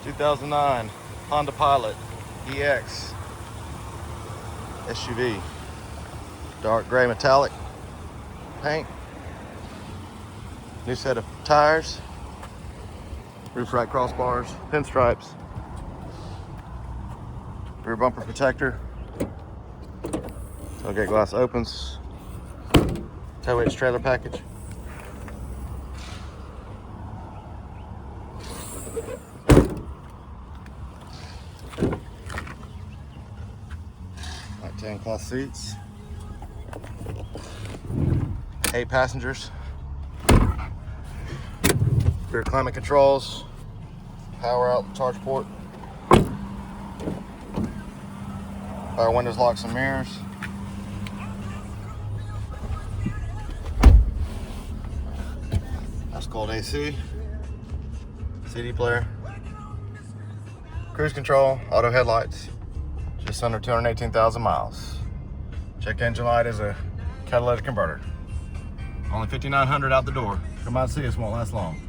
2009 Honda Pilot EX SUV. Dark gray metallic paint. New set of tires. Roof rack crossbars. Pinstripes. Rear bumper protector. Tailgate glass opens. Tailgate's trailer package. Like 10 cloth seats. 8 passengers. Rear climate controls. Power out, charge port. Power windows, locks, and mirrors. That's cold AC. CD player. Cruise control, auto headlights. Just under 218,000 miles. Check engine light is a catalytic converter. Only 5,900 out the door. Come out and see us, won't last long.